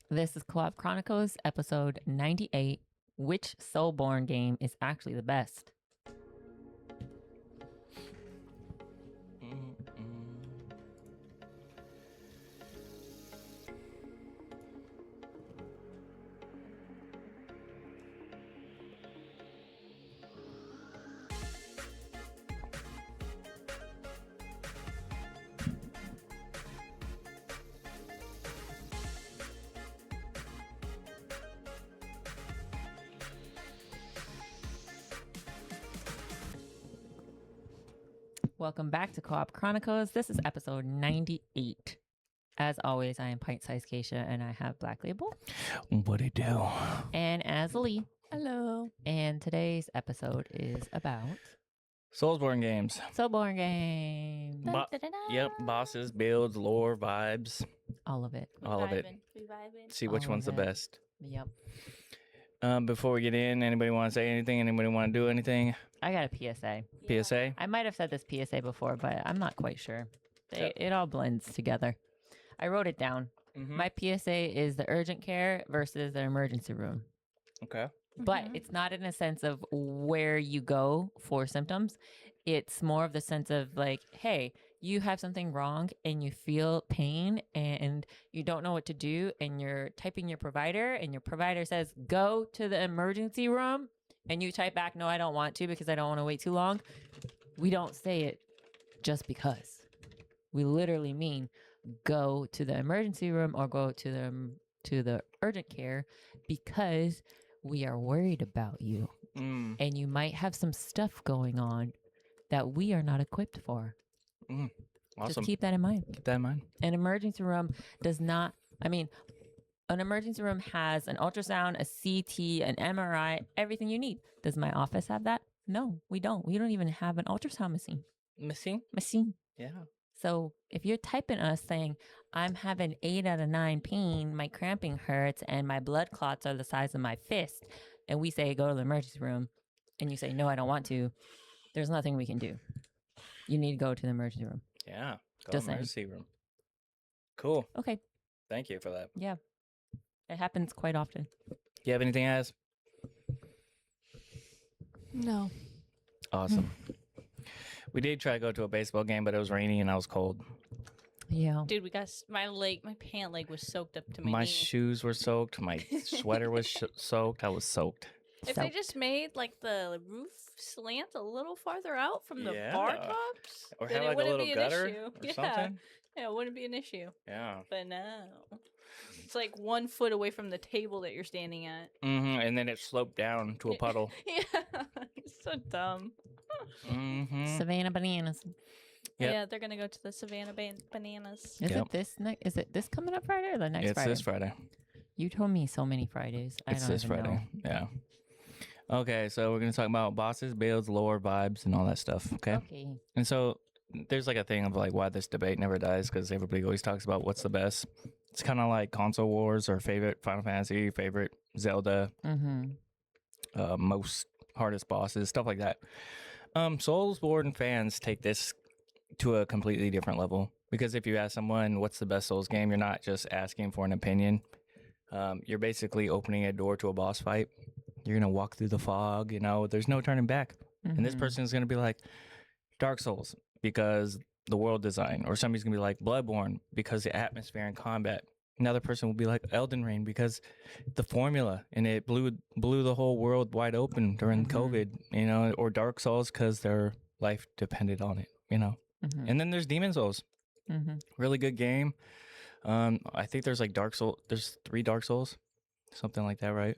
This is Co-op Chronicles, episode 98. Which Soulsborne game is actually the best? Welcome back to Co-op Chronicles. This is episode 98. As always, I am Pint-Sized Geisha and I have Blacklabel. What'd it do? And Azzilee. Hello. And today's episode is about Soulsborne games. Soulsborne games. Yep, bosses, builds, lore, vibes. All of it. All of it. We vibing. See which All one's the of it. best. Yep. Before we get in, anybody want to say anything? Anybody want to do anything? I got a PSA. PSA? I might have said this PSA before, but I'm not quite sure. Yep. It all blends together. I wrote it down. Mm-hmm. My PSA is the urgent care versus the emergency room. Okay. But it's not in a sense of where you go for symptoms. It's more of the sense of like, hey, you have something wrong and you feel pain and you don't know what to do and you're typing your provider and your provider says, go to the emergency room. And you type back, no, I don't want to because I don't want to wait too long. We don't say it just because. We literally mean go to the emergency room or go to the urgent care because we are worried about you. And you might have some stuff going on that we are not equipped for. Awesome. Just keep that in mind. Keep that in mind. An emergency room does not, an emergency room has an ultrasound, a CT, an MRI, everything you need. Does my office have that? No, we don't. We don't even have an ultrasound machine. Yeah. So if you're typing us saying, I'm having 8 out of 9 pain, my cramping hurts, and my blood clots are the size of my fist, and we say, go to the emergency room, and you say, no, I don't want to, there's nothing we can do. You need to go to the emergency room. Yeah. Go Just to the emergency room. Cool. Okay. Thank you for that. Yeah. It happens quite often. You have anything, Az? No. Awesome. We did try to go to a baseball game, but it was rainy and I was cold. Yeah. Dude, my pant leg was soaked up to my My knee. shoes were soaked. My sweater was soaked. I was soaked. If they just made like the roof slant a little farther out from the Yeah. bar tops, Or then have it like a wouldn't little be an gutter issue. or something. Yeah, it wouldn't be an issue. Yeah. But no. It's like 1 foot away from the table that you're standing at. Mm-hmm. And then it sloped down to a puddle. Yeah. It's so dumb. Mm-hmm. Savannah Bananas. Yep. Yeah, they're going to go to the Savannah Bananas. Is Yep. it this is it this coming up Friday or the next It's Friday? this Friday. You told me so many Fridays. It's I don't this even Friday. know. Yeah. Okay, so we're going to talk about bosses, builds, lore, vibes, and all that stuff. Okay. And so there's like a thing of like why this debate never dies because everybody always talks about what's the best. It's kind of like console wars or favorite Final Fantasy, favorite Zelda, most hardest bosses, stuff like that. Soulsborne fans take this to a completely different level because if you ask someone what's the best Souls game, you're not just asking for an opinion. You're basically opening a door to a boss fight. You're going to walk through the fog, there's no turning back. And this person is going to be like Dark Souls because the world design, or somebody's going to be like Bloodborne because the atmosphere and combat. Another person will be like Elden Ring because the formula and it blew the whole world wide open during COVID, or Dark Souls because their life depended on it, And then there's Demon Souls. Really good game. I think there's like there's 3 Dark Souls, something like that, right?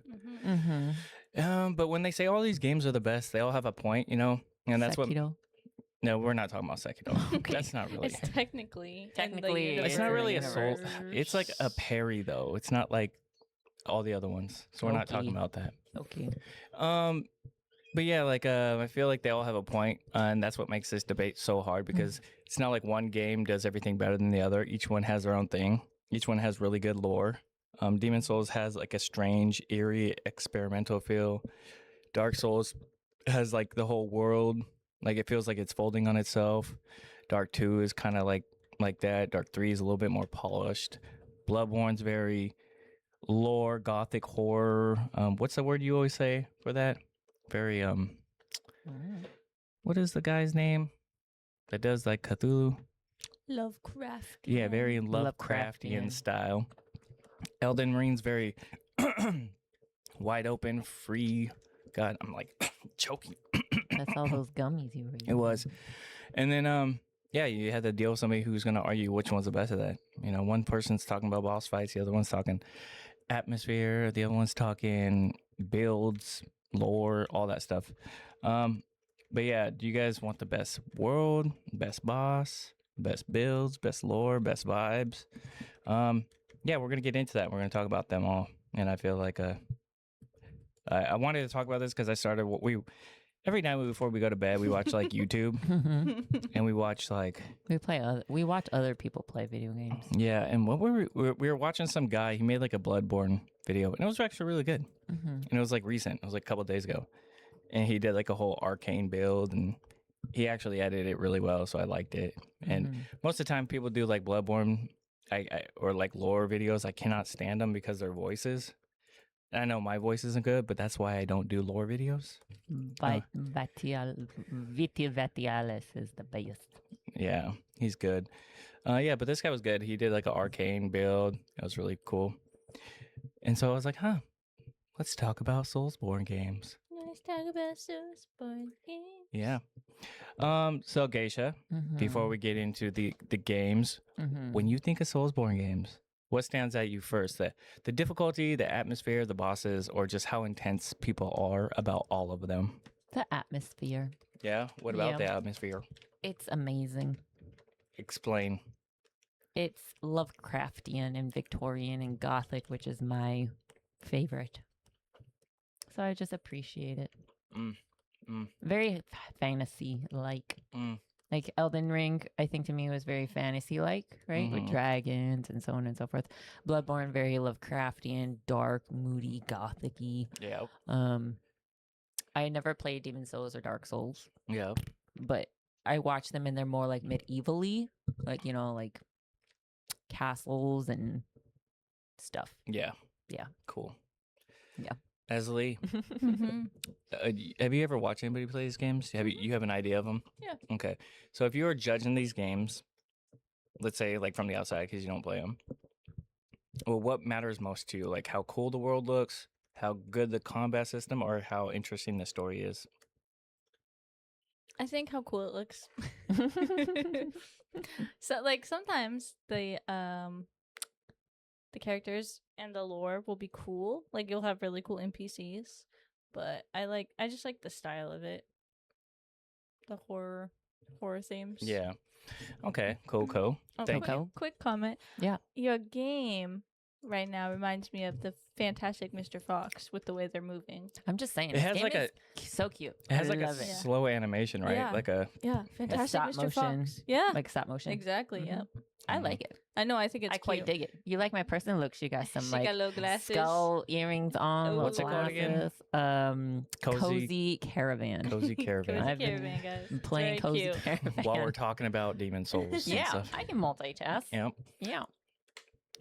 But when they say all these games are the best, they all have a point, and that's Sekiro. No, we're not talking about Sekiro. Okay. That's not really. It's technically. It's not really a soul. universe. It's like a parry though. It's not like all the other ones. So we're not talking about that. Okay. But yeah, like I feel like they all have a point, and that's what makes this debate so hard because it's not like one game does everything better than the other. Each one has their own thing. Each one has really good lore. Demon Souls has like a strange, eerie, experimental feel. Dark Souls has like the whole world. Like it feels like it's folding on itself. Dark 2 is kind of like that. Dark 3 is a little bit more polished. Bloodborne's very lore, gothic horror. What's the word you always say for that? Very what is the guy's name that does like Cthulhu? Lovecraft. Yeah, very Lovecraftian Lovecraftian. style. Elden Ring's very wide open, free. God, I'm like choking. That's all those gummies you were eating. It was. And then yeah, you had to deal with somebody who's gonna argue which one's the best of that. You know, one person's talking about boss fights, the other one's talking atmosphere, the other one's talking builds, lore, all that stuff. But yeah, do you guys want the best world, best boss, best builds, best lore, best vibes? Yeah, we're gonna get into that. We're gonna talk about them all, and I feel like I wanted to talk about this because I started what we every night before we go to bed we watch like YouTube and we watch like we watch other people play video games. yeah, and what we were watching some guy. He made like a Bloodborne video, and it was actually really good. And it was like recent. It was like a couple days ago, and he did like a whole arcane build, and he actually edited it really well, so I liked it. And most of the time, people do like Bloodborne, or like lore videos. I cannot stand them because their voices. I know my voice isn't good, but that's why I don't do lore videos. Viti Vatialis is the best. Yeah, he's good. Yeah, but this guy was good. He did like an arcane build. It was really cool. And so I was like, let's talk about Soulsborne games. Let's talk about Soulsborne games. Yeah. So Geisha, before we get into the games, when you think of Soulsborne games, what stands at you first? The difficulty, the atmosphere, the bosses, or just how intense people are about all of them? The atmosphere. Yeah? What about the atmosphere? It's amazing. Explain. It's Lovecraftian and Victorian and Gothic, which is my favorite. So I just appreciate it. Very fantasy-like. Like Elden Ring, I think to me was very fantasy-like, right? With dragons and so on and so forth. Bloodborne, very Lovecraftian, dark, moody, gothic-y. Yeah. I never played Demon Souls or Dark Souls. Yeah. But I watch them and they're more like medieval-y, like, you know, like castles and stuff. Yeah. Yeah. Cool. Yeah. Azzilee, have you ever watched anybody play these games? You have an idea of them? Yeah. Okay. So if you were judging these games, let's say like from the outside because you don't play them, well, what matters most to you? Like how cool the world looks, how good the combat system, or how interesting the story is? I think how cool it looks. So like sometimes the characters and the lore will be cool. Like you'll have really cool NPCs, but I just like the style of it. The horror themes. Yeah. Okay. Cool. Oh, Thank you. Quick comment. Yeah. Your game right now reminds me of the Fantastic Mr. Fox with the way they're moving. I'm just saying. It has this like game is so cute. It has I like a love it. slow animation, right? Yeah. Like a Fantastic stop Mr. motion. Fox. Yeah. Like stop motion. Exactly. Yeah. I like it. I know. I think it's I quite cute. dig it. You like my personal look? She got some She like got little glasses. skull earrings on. Ooh. What's it called again? Cozy Caravan. Cozy Caravan. Cozy I've been Caravan, guys. playing Very Cozy cute. Caravan. While we're talking about Demon Souls. and Yeah, stuff. I can multitask. Yep. Yeah.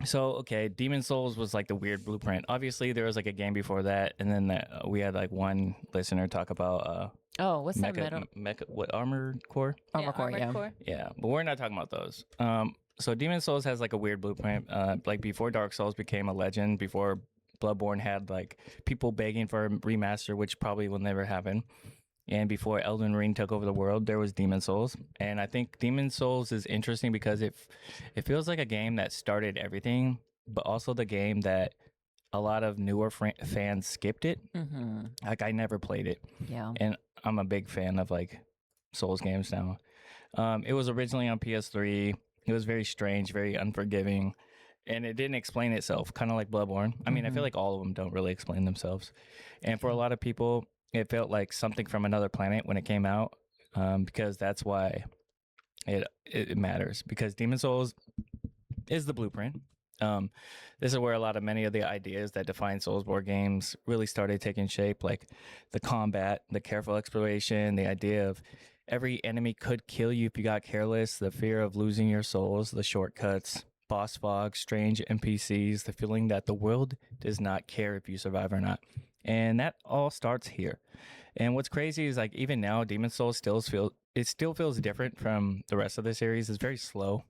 So, okay, Demon Souls was like the weird blueprint. Obviously, there was like a game before that, and then we had like one listener talk about Oh, what's that metal? what Armored Core? Armor Core, yeah. Core. Yeah, but we're not talking about those. So Demon Souls has like a weird blueprint. Like before Dark Souls became a legend, before Bloodborne had like people begging for a remaster, which probably will never happen. And before Elden Ring took over the world, there was Demon Souls. And I think Demon Souls is interesting because it feels like a game that started everything, but also the game that a lot of newer fans skipped it. Like I never played it. Yeah. And I'm a big fan of like Souls games now. It was originally on PS3. It was very strange, very unforgiving. And it didn't explain itself, kind of like Bloodborne. I mean, I feel like all of them don't really explain themselves. And for a lot of people, it felt like something from another planet when it came out, because that's why it matters. Because Demon Souls is the blueprint. This is where many of the ideas that define Soulsborne games really started taking shape, like the combat, the careful exploration, the idea of every enemy could kill you if you got careless, the fear of losing your souls, the shortcuts, boss fog, strange NPCs, the feeling that the world does not care if you survive or not. And that all starts here. And what's crazy is like even now, Demon Souls still feels different from the rest of the series. It's very slow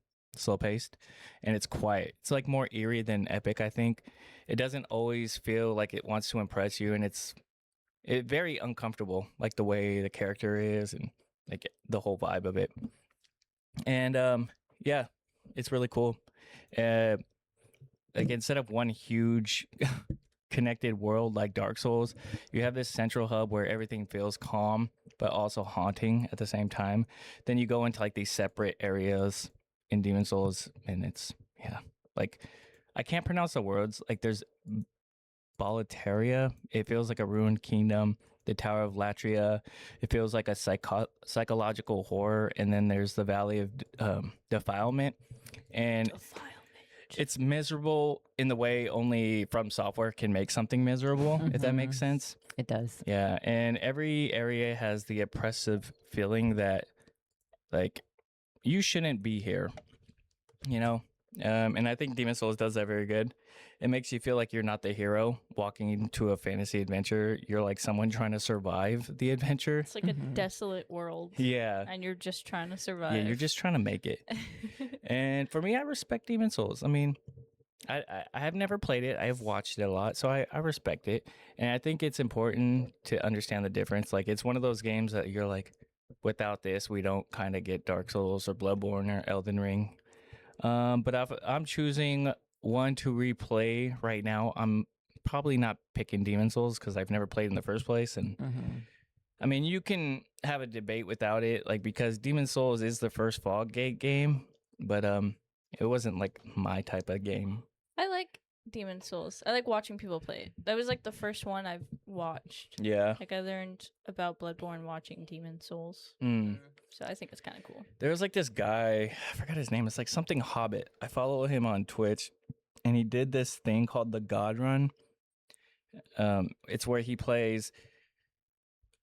paced, and it's quiet. It's like more eerie than epic, I think. It doesn't always feel like it wants to impress you, and it's very uncomfortable, like the way the character is and like the whole vibe of it. And yeah, it's really cool. Like instead of one huge connected world like Dark Souls, you have this central hub where everything feels calm but also haunting at the same time. Then you go into like these separate areas in Demon Souls, and it's like I can't pronounce the words. Like there's Boletaria. It feels like a ruined kingdom. The Tower of Latria. It feels like a psychological horror. And then there's the Valley of Defilement. And it's miserable in the way only From Software can make something miserable, if that makes sense. It does. Yeah. And every area has the oppressive feeling that, like, you shouldn't be here, you know? And I think Demon Souls does that very good. It makes you feel like you're not the hero walking into a fantasy adventure. You're like someone trying to survive the adventure. It's like a desolate world. Yeah. And you're just trying to survive. Yeah, you're just trying to make it. And for me, I respect Demon Souls. I mean, I have never played it. I have watched it a lot, so I respect it. And I think it's important to understand the difference. Like, it's one of those games that you're like, without this, we don't kind of get Dark Souls or Bloodborne or Elden Ring. But if I'm choosing one to replay right now, I'm probably not picking Demon Souls because I've never played in the first place. And I mean, you can have a debate without it, like because Demon Souls is the first Fog Gate game, but it wasn't like my type of game. I like Demon Souls. I like watching people play it. That was like the first one I've watched. Yeah. Like I learned about Bloodborne watching Demon Souls. So I think it's kind of cool. There was like this guy, I forgot his name. It's like something Hobbit. I follow him on Twitch, and he did this thing called the God Run. It's where he plays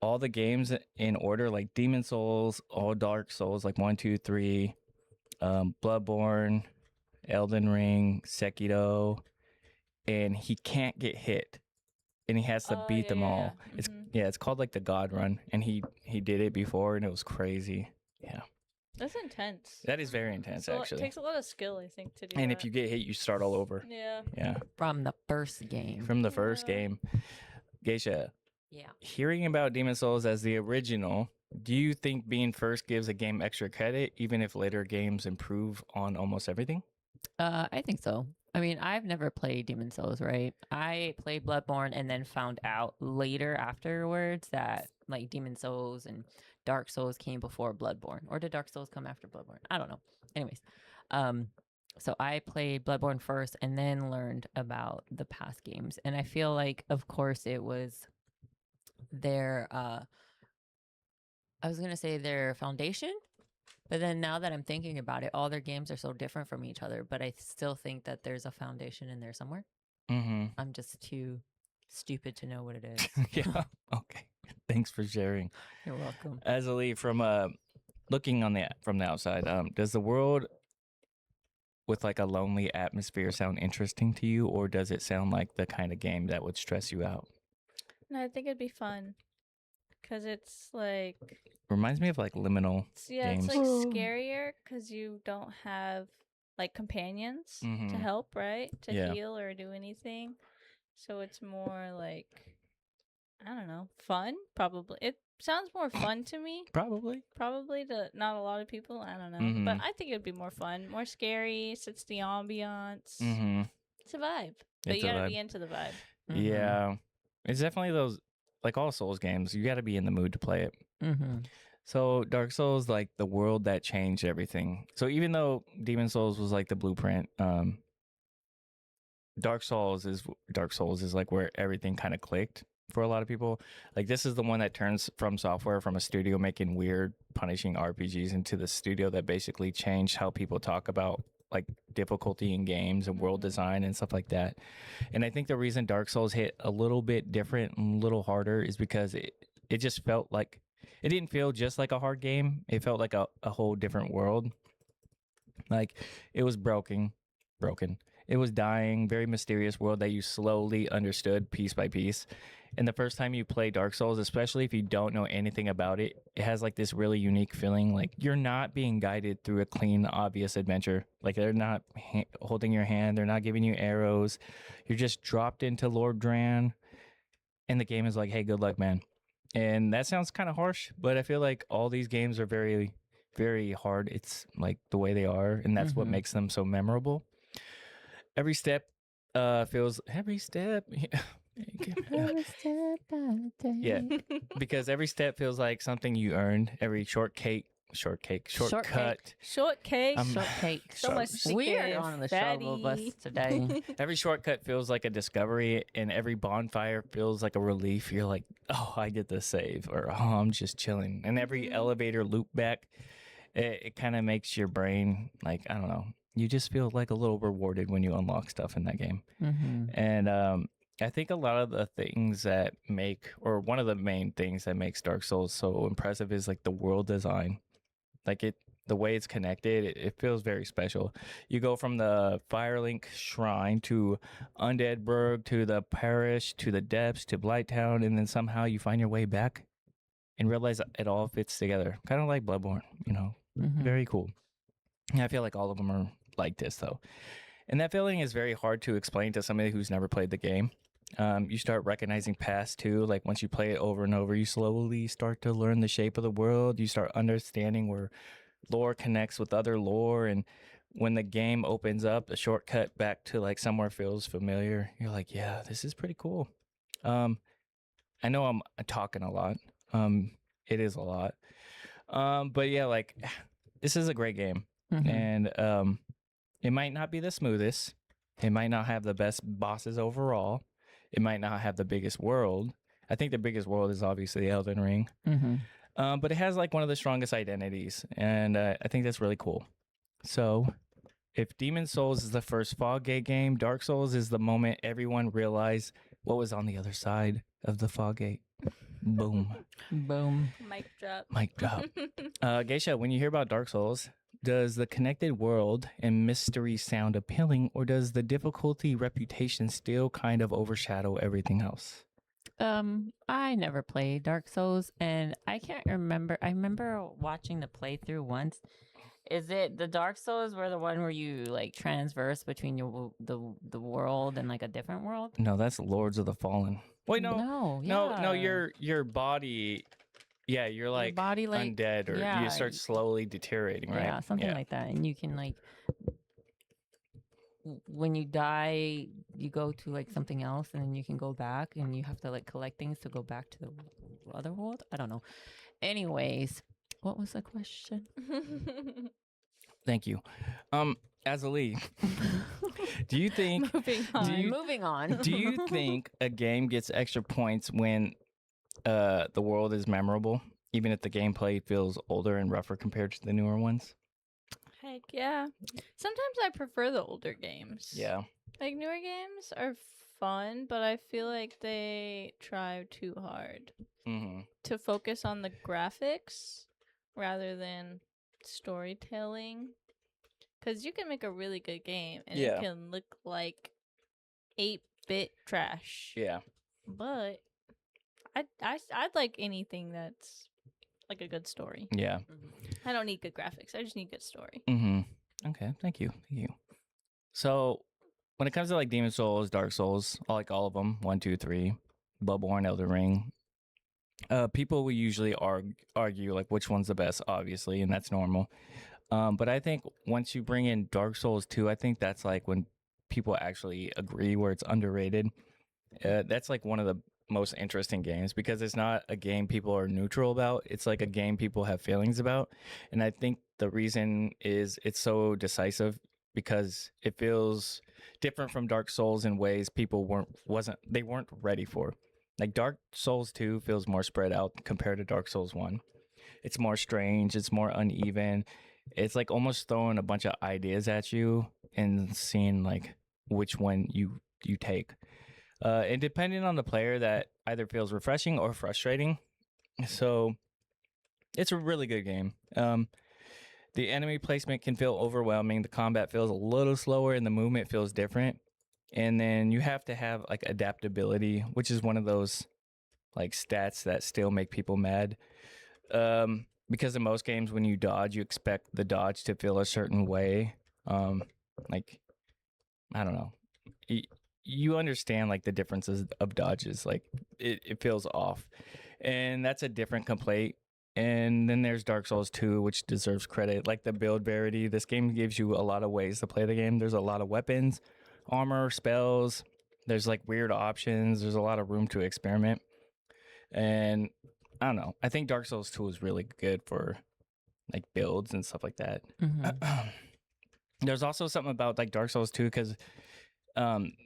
all the games in order, like Demon Souls, all Dark Souls, like 1, 2, 3, Bloodborne, Elden Ring, Sekiro, and he can't get hit, and he has to beat them all. It's called like the God Run, and he did it before, and it was crazy. Yeah, that's intense. That is very intense, actually. It takes a lot of skill, I think, to do. And that. if you get hit, you start all over. Yeah. From the first game. From the first game, Geisha. Yeah. Hearing about Demon Souls as the original, do you think being first gives a game extra credit, even if later games improve on almost everything? I think so. I mean, I've never played Demon Souls, right? I played Bloodborne and then found out later afterwards that like Demon Souls and Dark Souls came before Bloodborne. Or did Dark Souls come after Bloodborne? I don't know. Anyways, so I played Bloodborne first and then learned about the past games. And I feel like, of course, it was their, I was going to say their foundation. But then now that I'm thinking about it, all their games are so different from each other. But I still think that there's a foundation in there somewhere. I'm just too stupid to know what it is. Yeah. Okay. Thanks for sharing. You're welcome. Azzilee, from looking from the outside, does the world with like a lonely atmosphere sound interesting to you, or does it sound like the kind of game that would stress you out? No, I think it'd be fun. Because it's like... Reminds me of like liminal games. It's like scarier because you don't have like companions to help, right? To heal or do anything. So it's more like, I don't know, fun, probably. It sounds more fun to me. Probably to not a lot of people. I don't know. But I think it'd be more fun, more scary. It's the ambiance. It's a vibe. But you gotta be into the vibe. Yeah. It's definitely those, like all Souls games, you gotta be in the mood to play it. So Dark Souls, like the world that changed everything. So even though Demon Souls was like the blueprint, Dark Souls is like where everything kind of clicked for a lot of people. Like this is the one that turns From Software from a studio making weird, punishing RPGs into the studio that basically changed how people talk about like difficulty in games and world design and stuff like that. And I think the reason Dark Souls hit a little bit different and a little harder is because it just felt like, it didn't feel just like a hard game. It felt like a whole different world. Like it was broken. broken. It was dying, very mysterious world that you slowly understood piece by piece. And the first time you play Dark Souls, especially if you don't know anything about it, it has like this really unique feeling. Like you're not being guided through a clean, obvious adventure. Like they're not holding your hand, they're not giving you arrows. You're just dropped into Lord Dran, and the game is like, hey, good luck, man. And that sounds kind of harsh, but I feel like all these games are very, very hard. It's like the way they are, and that's what makes them so memorable. Every step feels every step. Yeah, because every step feels like something you earned. Every shortcut. So much weird on the show of us today. Every shortcut feels like a discovery, and every bonfire feels like a relief. You're like, oh, I get to save, or oh, I'm just chilling. And every elevator loop back, it kind of makes your brain like, I don't know. You just feel like a little rewarded when you unlock stuff in that game. And I think a lot of the things that make, or one of the main things that makes Dark Souls so impressive is like the world design. Like the way it's connected, it feels very special. You go from the Firelink Shrine to Undeadburg to the Parish to the Depths to Blighttown, and then somehow you find your way back and realize it all fits together. Kind of like Bloodborne, you know. Very cool. And I feel like all of them are like this though. And that feeling is very hard to explain to somebody who's never played the game. You start recognizing paths too. Like once you play it over and over, you slowly start to learn the shape of the world. You start understanding where lore connects with other lore. And when the game opens up, a shortcut back to like somewhere feels familiar. You're like, yeah, this is pretty cool. I know I'm talking a lot. It is a lot. But yeah, like this is a great game. And it might not be the smoothest. It might not have the best bosses overall. It might not have the biggest world. I think the biggest world is obviously Elden Ring. But it has like one of the strongest identities. And I think that's really cool. So if Demon Souls is the first Fog Gate game, Dark Souls is the moment everyone realized what was on the other side of the Fog Gate. Boom. Boom. Mic drop. Mic drop. Geisha, when you hear about Dark Souls, does the connected world and mystery sound appealing, or does the difficulty reputation still kind of overshadow everything else? I never played Dark Souls, and I can't remember. I remember watching the playthrough once. Is it the Dark Souls where the one where you like transverse between the world and like a different world? No, that's Lords of the Fallen. Wait, no, your body. Yeah, you're like your body, like undead, or you start slowly deteriorating, right? Yeah, something like that. And you can like, when you die, you go to like something else, and then you can go back, and you have to like collect things to go back to the other world. I don't know. Anyways, what was the question? Thank you. Azzilee, do you think Moving on. Do you think a game gets extra points when the world is memorable, even if the gameplay feels older and rougher compared to the newer ones? Heck yeah. Sometimes I prefer the older games. Yeah. Like newer games are fun, but I feel like they try too hard to focus on the graphics rather than storytelling. Because you can make a really good game and it can look like 8-bit trash. Yeah. But I'd like anything that's like a good story. Yeah. I don't need good graphics. I just need good story. Okay. Thank you. So when it comes to like Demon Souls, Dark Souls, I like all of them. 1, 2, 3, Bloodborne, Elden Ring. People will usually argue like which one's the best, obviously, and that's normal. But I think once you bring in Dark Souls 2, I think that's like when people actually agree where it's underrated. That's like one of the most interesting games because it's not a game people are neutral about. It's like a game people have feelings about. And I think the reason is it's so decisive because it feels different from Dark Souls in ways people weren't ready for. Like Dark Souls 2 feels more spread out compared to Dark Souls 1. It's more strange, it's more uneven. It's like almost throwing a bunch of ideas at you and seeing like which one you take. And depending on the player, that either feels refreshing or frustrating. So it's a really good game. The enemy placement can feel overwhelming. The combat feels a little slower, and the movement feels different. And then you have to have like adaptability, which is one of those like stats that still make people mad. Because in most games, when you dodge, you expect the dodge to feel a certain way. Like I don't know. You understand like the differences of dodges. Like it feels off, and that's a different complaint. And then there's Dark Souls 2, which deserves credit. Like the build variety, this game gives you a lot of ways to play the game. There's a lot of weapons, armor, spells. There's like weird options. There's a lot of room to experiment. And I don't know. I think Dark Souls 2 is really good for like builds and stuff like that. Mm-hmm. There's also something about like Dark Souls 2 because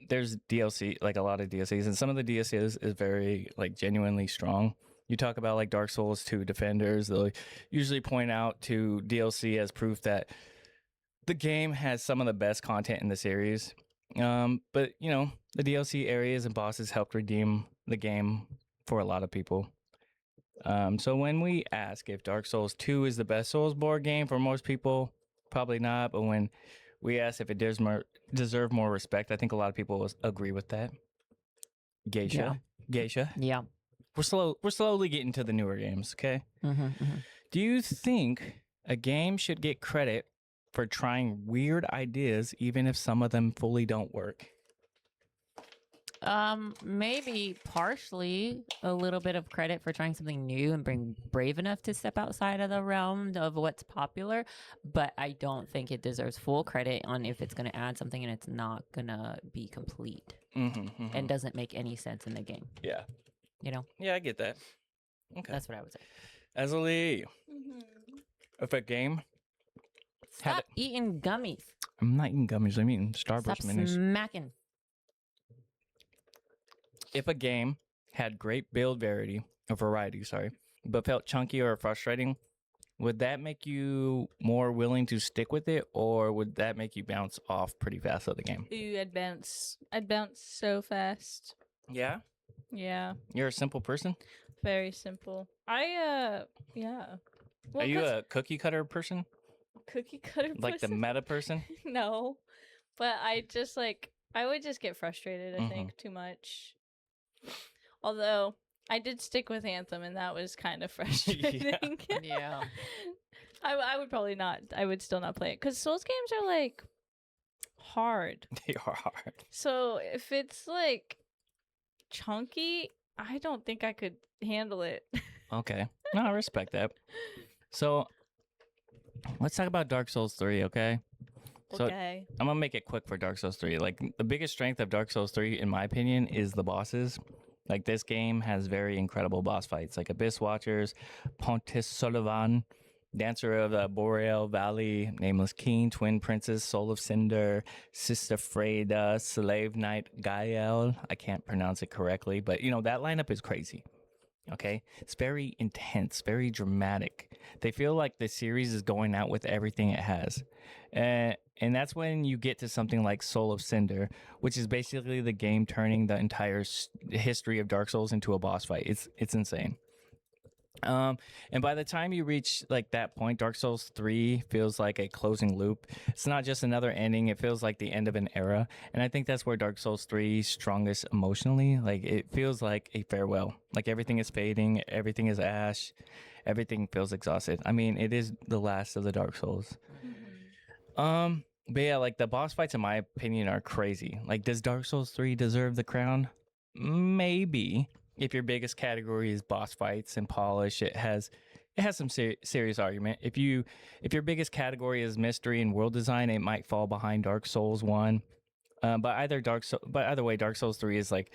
there's DLC, like a lot of DLCs, and some of the DLCs is very like genuinely strong. You talk about like Dark Souls 2 defenders, they'll usually point out to DLC as proof that the game has some of the best content in the series. But you know, the DLC areas and bosses helped redeem the game for a lot of people. So when we ask if Dark Souls 2 is the best Soulsborne game, for most people, probably not. But when we ask if it deserve more respect, I think a lot of people will agree with that. Geisha. Yeah. We're slowly getting to the newer games, okay? Do you think a game should get credit for trying weird ideas even if some of them fully don't work? Maybe partially a little bit of credit for trying something new and being brave enough to step outside of the realm of what's popular, but I don't think it deserves full credit on if it's going to add something and it's not going to be complete and doesn't make any sense in the game. Yeah. You know? Yeah, I get that. Okay. That's what I would say. Azzilee, if a game... Stop eating gummies. I'm not eating gummies. I'm eating Starburst Stop minis. smacking. If a game had great build variety, but felt chunky or frustrating, would that make you more willing to stick with it, or would that make you bounce off pretty fast of the game? Ooh, I'd bounce so fast. Yeah? Yeah. You're a simple person? Very simple. Yeah. Well, Are you a cookie cutter person? Cookie cutter person? Like the meta person? No. But I would just get frustrated, I think, too much. Although I did stick with Anthem, and that was kind of frustrating. Yeah. I would probably not. I would still not play it because Souls games are like hard. They are hard. So if it's like chunky, I don't think I could handle it. Okay. No, I respect that. So let's talk about Dark Souls 3, okay? So Okay. I'm going to make it quick for Dark Souls 3. Like, the biggest strength of Dark Souls 3, in my opinion, is the bosses. Like, this game has very incredible boss fights, like Abyss Watchers, Pontus Sullivan, Dancer of the Boreal Valley, Nameless King, Twin Princess, Soul of Cinder, Sister Freda, Slave Knight Gael. I can't pronounce it correctly, but, you know, that lineup is crazy. Okay, it's very intense, very dramatic. They feel like the series is going out with everything it has. And that's when you get to something like Soul of Cinder, which is basically the game turning the entire history of Dark Souls into a boss fight. It's insane. And by the time you reach like that point, Dark Souls 3 feels like a closing loop. It's not just another ending, it feels like the end of an era. And I think that's where Dark Souls 3 is strongest emotionally. Like it feels like a farewell. Like everything is fading, everything is ash, everything feels exhausted. I mean, it is the last of the Dark Souls. But yeah, like the boss fights in my opinion are crazy. Like, does Dark Souls 3 deserve the crown? Maybe. If your biggest category is boss fights and polish, it has some serious argument. If your biggest category is mystery and world design, it might fall behind Dark Souls 1. But either way, Dark Souls 3 is like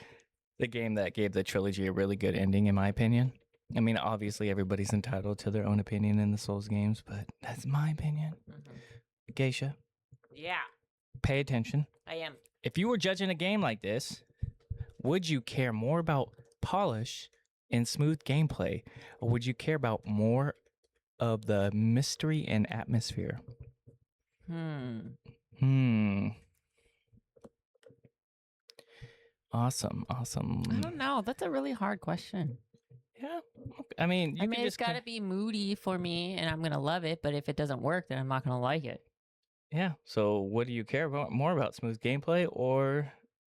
the game that gave the trilogy a really good ending, in my opinion. I mean, obviously everybody's entitled to their own opinion in the Souls games, but that's my opinion. Geisha. Yeah. Pay attention. I am. If you were judging a game like this, would you care more about polish and smooth gameplay, or would you care about more of the mystery and atmosphere? Awesome. I don't know. That's a really hard question. Yeah. I mean, it's got to be moody for me, and I'm gonna love it. But if it doesn't work, then I'm not gonna like it. Yeah. So, what do you care about more about, smooth gameplay or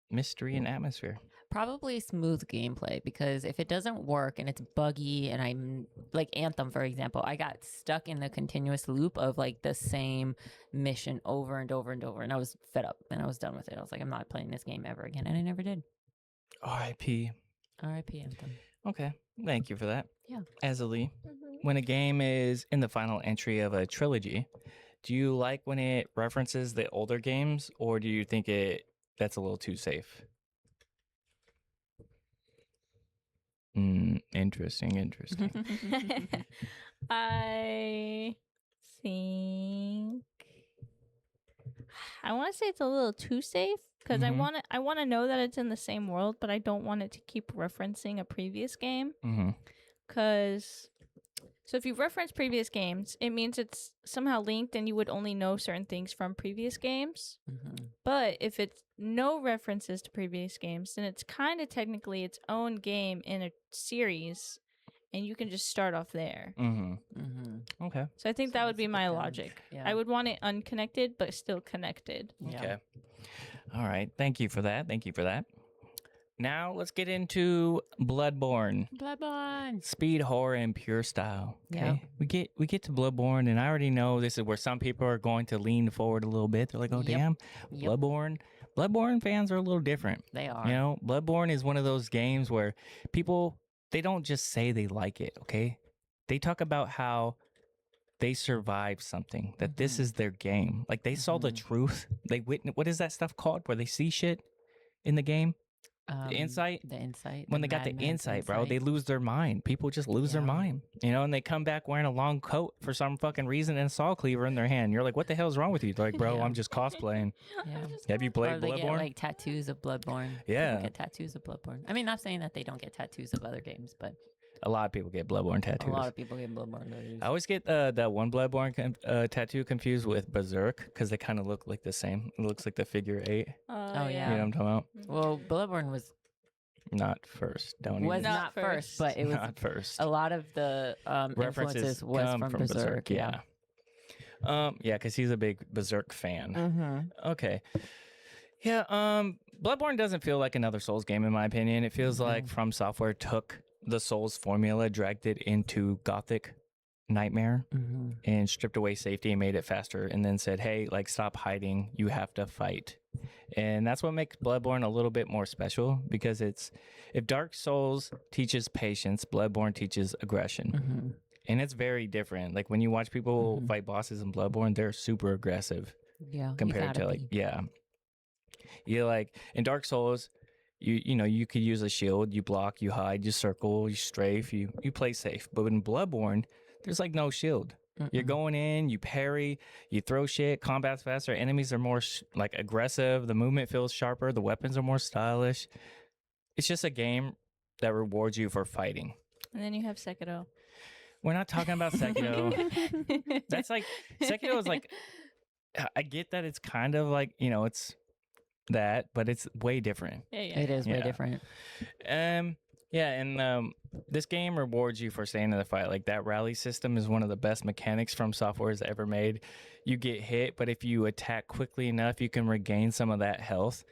mystery and atmosphere? Probably smooth gameplay, because if it doesn't work and it's buggy, and I'm like Anthem, for example, I got stuck in the continuous loop of like the same mission over and over and over, and I was fed up and I was done with it. I was like, I'm not playing this game ever again, and I never did. R.I.P. R.I.P. Anthem. Okay. Thank you for that. Yeah. Azzilee, when a game is in the final entry of a trilogy, do you like when it references the older games, or do you think that's a little too safe? Interesting. I think I want to say it's a little too safe, because I want to know that it's in the same world, but I don't want it to keep referencing a previous game. Because so if you reference previous games, it means it's somehow linked, and you would only know certain things from previous games. But if it's no references to previous games, then it's kind of technically its own game in a series, and you can just start off there. Okay. So I think that would be my logic. Yeah. I would want it unconnected, but still connected. Okay. All right. Thank you for that. Now let's get into Bloodborne. Speed horror in pure style. Okay. Yeah. We get to Bloodborne, and I already know this is where some people are going to lean forward a little bit. They're like, "Oh, damn, Bloodborne." Bloodborne fans are a little different. They are. You know, Bloodborne is one of those games where people, they don't just say they like it, okay? They talk about how they survived something, that this is their game. Like, they saw the truth. They witnessed, what is that stuff called where they see shit in the game? The insight. When they got the insight, bro, they lose their mind. People just lose their mind, you know, and they come back wearing a long coat for some fucking reason and a saw cleaver in their hand. You're like, what the hell's wrong with you? They're like, bro, I'm just cosplaying. Have you played Bloodborne? They get like tattoos of Bloodborne. Yeah. People get tattoos of Bloodborne. I mean, not saying that they don't get tattoos of other games, but a lot of people get Bloodborne tattoos. A lot of people get Bloodborne tattoos. I always get that one Bloodborne tattoo confused with Berserk, because they kind of look like the same. It looks like the figure 8. Oh, yeah. You know what I'm talking about? Well, Bloodborne was not first. Not first, but it was not first. A lot of the influences was from Berserk. Yeah. Because he's a big Berserk fan. Okay. Yeah. Bloodborne doesn't feel like another Souls game, in my opinion. It feels like From Software took the Souls formula, dragged it into Gothic Nightmare, and stripped away safety and made it faster, and then said, hey, like, stop hiding, you have to fight. And that's what makes Bloodborne a little bit more special, because if Dark Souls teaches patience, Bloodborne teaches aggression. And it's very different. Like, when you watch people fight bosses in Bloodborne, they're super aggressive. Yeah. Compared to you like in Dark Souls, you could use a shield, you block, you hide, you circle, you strafe, you play safe. But in Bloodborne, there's like no shield. You're going in, you parry, you throw shit, combat's faster, enemies are more like aggressive, the movement feels sharper, the weapons are more stylish. It's just a game that rewards you for fighting. And then you have Sekiro. We're not talking about Sekiro. That's like, Sekiro is like, I get that it's kind of like, it's that, but it's way different. It is way different. This game rewards you for staying in the fight. Like, that rally system is one of the best mechanics From Software has ever made. You get hit, but if you attack quickly enough, you can regain some of that health.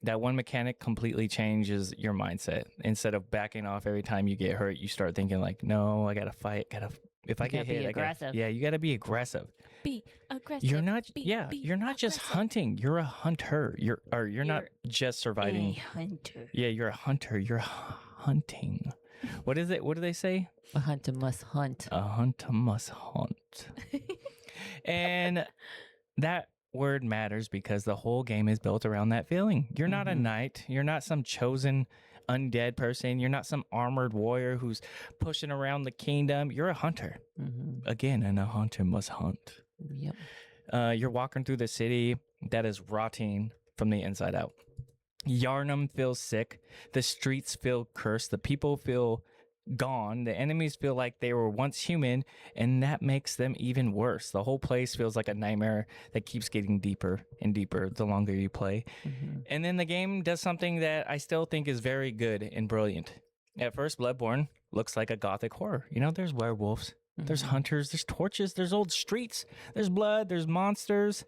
That one mechanic completely changes your mindset. Instead of backing off every time you get hurt, you start thinking like, no, I gotta fight. If I get hit, you gotta be aggressive. Be aggressive. You're not. You're not just hunting. You're a hunter. You're not just surviving. A hunter. Yeah, you're a hunter. You're hunting. What is it? What do they say? A hunter must hunt. A hunter must hunt. And that word matters because the whole game is built around that feeling. You're not a knight. You're not some chosen undead person. You're not some armored warrior who's pushing around the kingdom. You're a hunter. Again, and a hunter must hunt. Yep. You're walking through the city that is rotting from the inside out. Yharnam feels sick. The streets feel cursed. The people feel gone. The enemies feel like they were once human, and that makes them even worse. The whole place feels like a nightmare that keeps getting deeper and deeper the longer you play. And then the game does something that I still think is very good and brilliant. At first, Bloodborne looks like a gothic horror. You know, there's werewolves, there's hunters, there's torches, there's old streets, there's blood, there's monsters.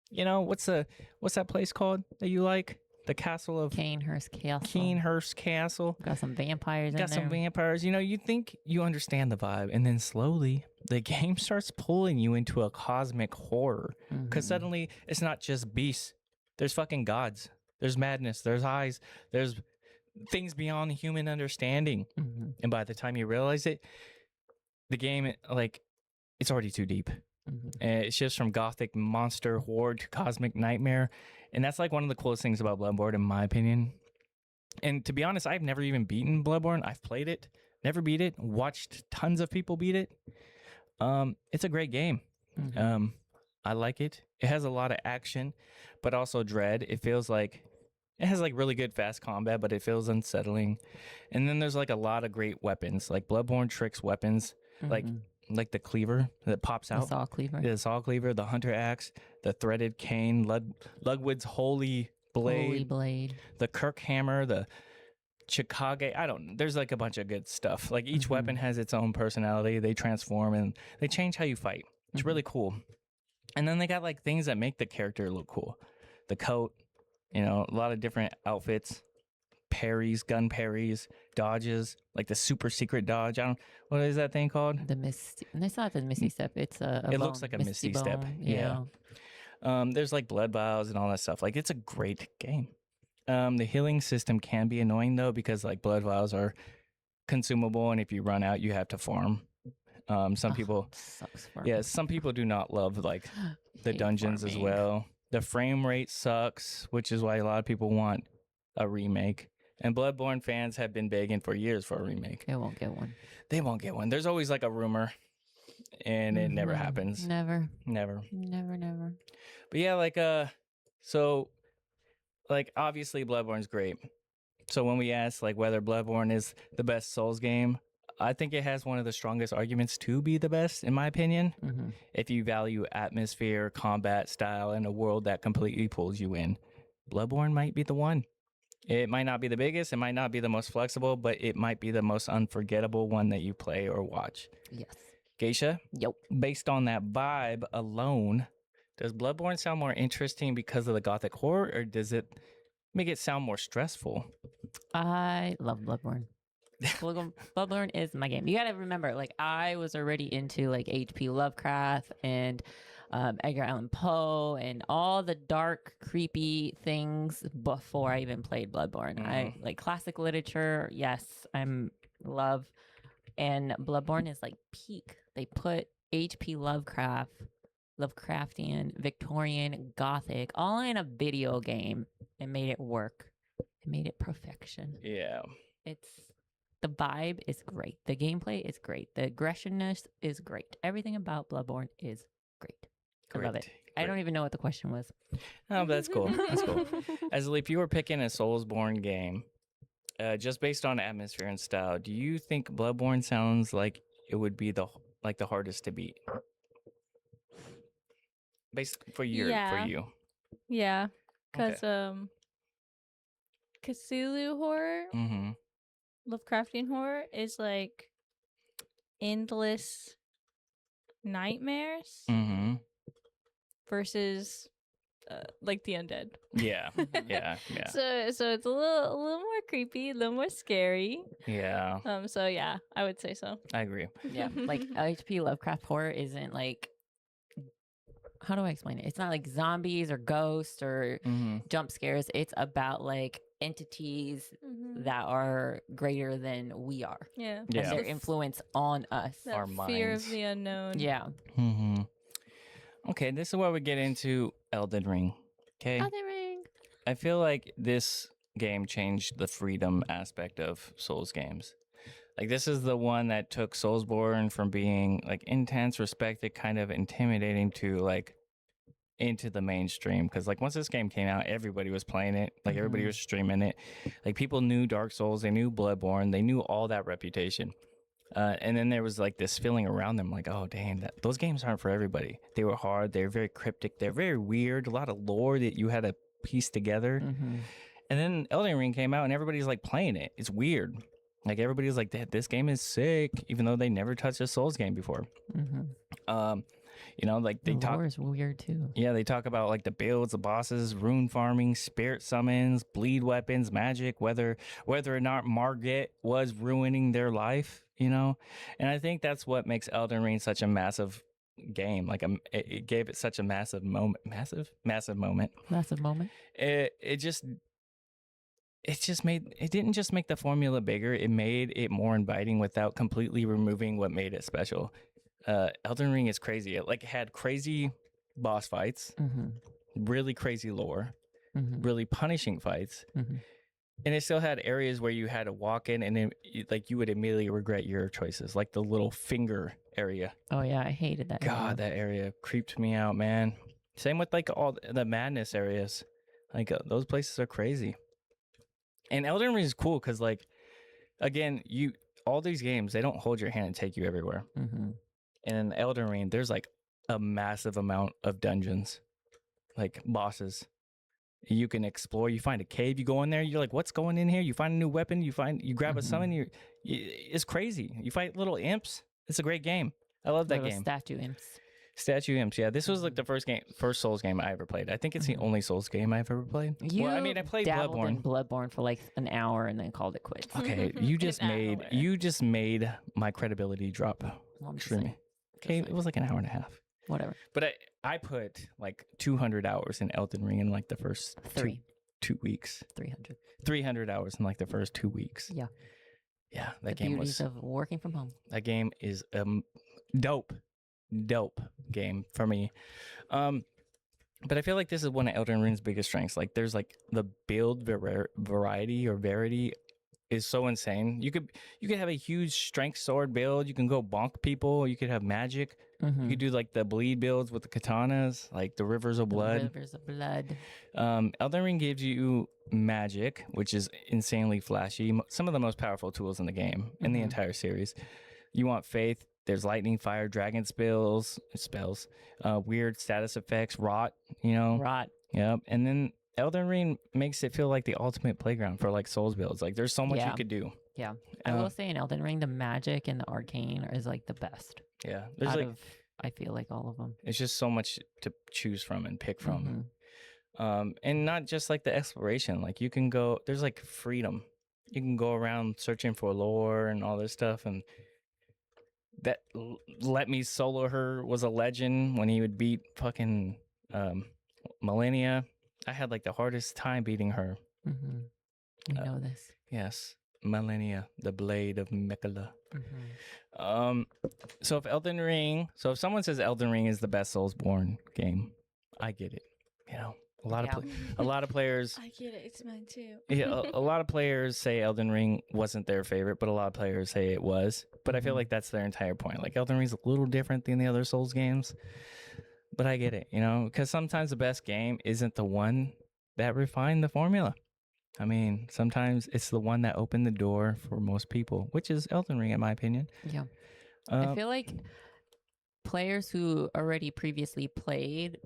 You know, what's that place called that you like? The castle of Canehurst Castle. Canehurst Castle. Got some vampires in Got there. some vampires. You know, you think you understand the vibe, and then slowly the game starts pulling you into a cosmic horror. Because suddenly it's not just beasts. There's fucking gods. There's madness. There's eyes. There's things beyond human understanding. And by the time you realize it, the game, like, it's already too deep. And it shifts from gothic monster horde to cosmic nightmare. And that's like one of the coolest things about Bloodborne, in my opinion. And to be honest, I've never even beaten Bloodborne. I've played it, never beat it, watched tons of people beat it. It's a great game. I like it. It has a lot of action, but also dread. It feels like it has like really good fast combat, but it feels unsettling. And then there's like a lot of great weapons. Like Bloodborne tricks weapons, like the cleaver that pops out. The saw cleaver. The saw cleaver, the hunter axe, the threaded cane, Ludwig's holy blade, the Kirk hammer, the Chikage. There's like a bunch of good stuff. Like each weapon has its own personality. They transform and they change how you fight. It's really cool. And then they got like things that make the character look cool. The coat, you know, a lot of different outfits, parries, gun parries, dodges, like the super secret dodge. What is that thing called? The misty. It's not the misty step. It's a It bone. looks like a misty step. bone. Yeah. There's like blood vials and all that stuff. Like it's a great game. The healing system can be annoying though, because like blood vials are consumable, and if you run out, you have to farm. Some people, sucks for some people do not love like the Hate dungeons as farming. well. The frame rate sucks, which is why a lot of people want a remake. And Bloodborne fans have been begging for years for a remake. They won't get one. They won't get one. There's always like a rumor, and it never happens. Never. Never. Never. But yeah, like so like obviously Bloodborne's great. So when we ask like whether Bloodborne is the best Souls game, I think it has one of the strongest arguments to be the best, in my opinion. If you value atmosphere, combat style, and a world that completely pulls you in, Bloodborne might be the one. It might not be the biggest, it might not be the most flexible, but it might be the most unforgettable one that you play or watch. Yes. Geisha, Yep. based on that vibe alone, does Bloodborne sound more interesting because of the gothic horror, or does it make it sound more stressful? I love Bloodborne. Bloodborne is my game. You got to remember, like, I was already into like H.P. Lovecraft and Edgar Allan Poe and all the dark, creepy things before I even played Bloodborne. I like classic literature. Yes, I'm love. And Bloodborne is like peak. They put H.P. Lovecraftian, Victorian, Gothic, all in a video game and made it work. It made it perfection. Yeah. The vibe is great. The gameplay is great. The aggressionness is great. Everything about Bloodborne is great. I love it. I don't even know what the question was. Oh, but that's cool. That's cool. Azzilee, if you were picking a Soulsborne game, just based on atmosphere and style, do you think Bloodborne sounds like it would be the hardest to beat? Based for you. Yeah, because Cthulhu horror, Lovecraftian horror is like endless nightmares versus like the undead. Yeah. So it's a little more creepy, a little more scary. Yeah. So yeah, I would say so. I agree. Yeah, like H.P. Lovecraft horror isn't like, how do I explain it? It's not like zombies or ghosts or jump scares. It's about like entities that are greater than we are. Yeah. And their influence on us. That our fear minds. of the unknown. Yeah. Okay, this is where we get into Elden Ring. Okay. Elden Ring. I feel like this game changed the freedom aspect of Souls games. Like this is the one that took Soulsborne from being like intense, respected, kind of intimidating to like into the mainstream. Because like once this game came out, everybody was playing it. Like everybody was streaming it. Like people knew Dark Souls, they knew Bloodborne, they knew all that reputation. And then there was like this feeling around them, like, oh dang, those games aren't for everybody. They were hard. They're very cryptic. They're very weird. A lot of lore that you had to piece together. And then Elden Ring came out, and everybody's like playing it. It's weird. Like everybody's like, this game is sick, even though they never touched a Souls game before. You know, like the lore is weird too. Yeah, they talk about like the builds, the bosses, rune farming, spirit summons, bleed weapons, magic, whether or not Margit was ruining their life, you know. And I think that's what makes Elden Ring such a massive game. Like it gave it such a massive moment. Massive moment. It didn't just make the formula bigger, it made it more inviting without completely removing what made it special. Elden Ring is crazy. It had crazy boss fights, really crazy lore, really punishing fights, and it still had areas where you had to walk in and you would immediately regret your choices, like the little finger area. Oh yeah, I hated that. God, that area creeped me out, man. Same with like all the madness areas. Like those places are crazy. And Elden Ring is cool because, like, again, all these games, they don't hold your hand and take you everywhere. And in Elden Ring, there's like a massive amount of dungeons, like bosses. You can explore. You find a cave. You go in there. You're like, what's going in here? You find a new weapon. You grab a summon. It's crazy. You fight little imps. It's a great game. I love that game. Statue imps. Yeah, this was like the first Souls game I ever played. I think it's the only Souls game I've ever played. I played Bloodborne. In Bloodborne for like an hour and then called it quits. Okay, you just made my credibility drop. Extremely. Okay, it was like an hour and a half. Whatever. But I put like 200 hours in Elden Ring in like the first two weeks. 300 hours in like the first 2 weeks. Yeah. Yeah, that game was of working from home. That game is dope game for me. But I feel like this is one of Elden Ring's biggest strengths. Like there's like the build variety or variety is so insane. You could have a huge strength sword build. You can go bonk people. You could have magic. You could do like the bleed builds with the katanas, like the rivers of blood. Elden Ring gives you magic, which is insanely flashy. Some of the most powerful tools in the game, in the entire series. You want faith. There's lightning, fire, dragon spells, weird status effects, rot, Rot. Yep. And then Elden Ring makes it feel like the ultimate playground for like Souls builds. Like there's so much you could do. Yeah. I will say in Elden Ring, the magic and the arcane is like the best. Yeah. I feel like all of them. It's just so much to choose from and pick from. And not just like the exploration. Like you can go, there's like freedom. You can go around searching for lore and all this stuff. And that Let Me Solo Her was a legend when he would beat fucking Millennia. I had like the hardest time beating her. We know this. Yes. Millennia, the blade of Miquella. So if someone says Elden Ring is the best Soulsborne game, I get it. A lot of players. I get it. It's mine too. A lot of players say Elden Ring wasn't their favorite, but a lot of players say it was. But I feel like that's their entire point. Like Elden Ring's a little different than the other Souls games, but I get it. Because sometimes the best game isn't the one that refined the formula. I mean, sometimes it's the one that opened the door for most people, which is Elden Ring, in my opinion. Yeah. I feel like players who already previously played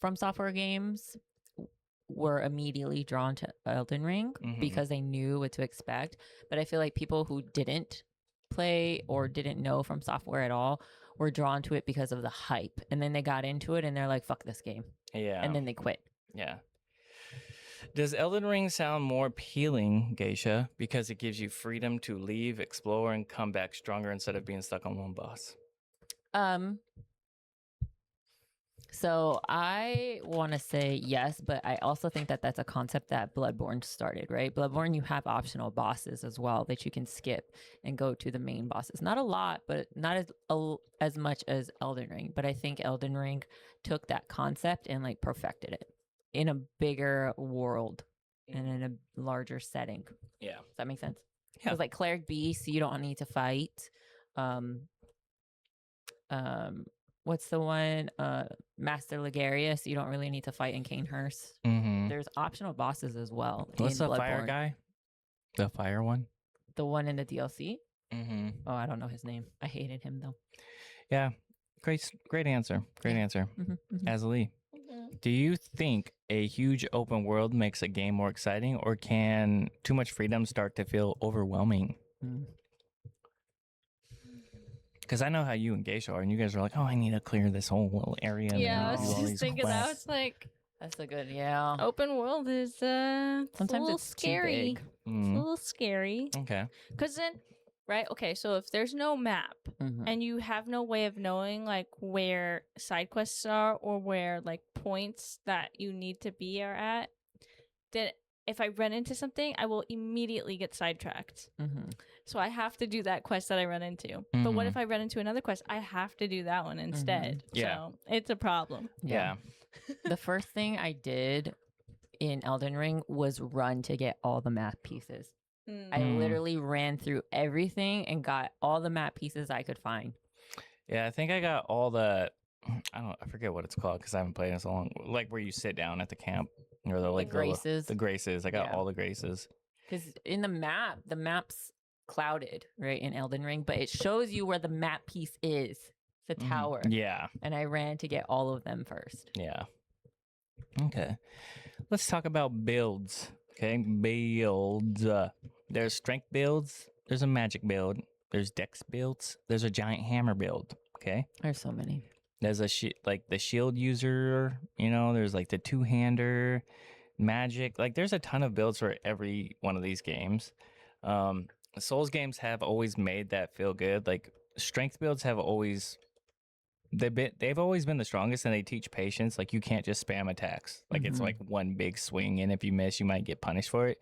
From Software games were immediately drawn to Elden Ring because they knew what to expect. But I feel like people who didn't play or didn't know From Software at all were drawn to it because of the hype. And then they got into it and they're like, fuck this game. Yeah. And then they quit. Yeah. Does Elden Ring sound more appealing, Geisha, because it gives you freedom to leave, explore, and come back stronger instead of being stuck on one boss? So I want to say yes, but I also think that that's a concept that Bloodborne started, right? Bloodborne, you have optional bosses as well that you can skip and go to the main bosses. Not a lot, but not as much as Elden Ring. But I think Elden Ring took that concept and like perfected it in a bigger world and in a larger setting. Yeah. Does that make sense? Yeah. It's like Cleric Beast, you don't need to fight. What's the one? Master Ligarius, you don't really need to fight in Cainhurst. There's optional bosses as well. What's the fire guy? The fire one? The one in the DLC? Oh, I don't know his name. I hated him though. Yeah. Great answer. Great answer. Azzilee, do you think a huge open world makes a game more exciting, or can too much freedom start to feel overwhelming? Because I know how you and Geisha are, and you guys are like, "Oh, I need to clear this whole little area." Yeah, I and do was all just these thinking that. quests." It's like That's a good, yeah. open world is Sometimes a little it's scary. too big. It's a little scary. Okay. Because then, right? Okay, so if there's no map and you have no way of knowing like where side quests are or where like points that you need to be are at, then if I run into something, I will immediately get sidetracked. So I have to do that quest that I run into. But what if I run into another quest? I have to do that one instead. Yeah. So it's a problem. Yeah. The first thing I did in Elden Ring was run to get all the map pieces. I literally ran through everything and got all the map pieces I could find. Yeah, I think I got all the. I forget what it's called because I haven't played in so long. Like where you sit down at the camp, or the like graces. The graces. I got all the graces. Because in the map's clouded, right, in Elden Ring, but it shows you where the map piece is, the tower. Yeah. And I ran to get all of them first. Yeah. Okay. Let's talk about builds. Okay, builds. There's strength builds. There's a magic build. There's dex builds. There's a giant hammer build. Okay. There's so many. There's like the shield user. You know, there's like the two-hander, magic. Like there's a ton of builds for every one of these games. Souls games have always made that feel good. Like strength builds have always. They've always been the strongest, and they teach patience. Like you can't just spam attacks. Like it's like one big swing, and if you miss, you might get punished for it.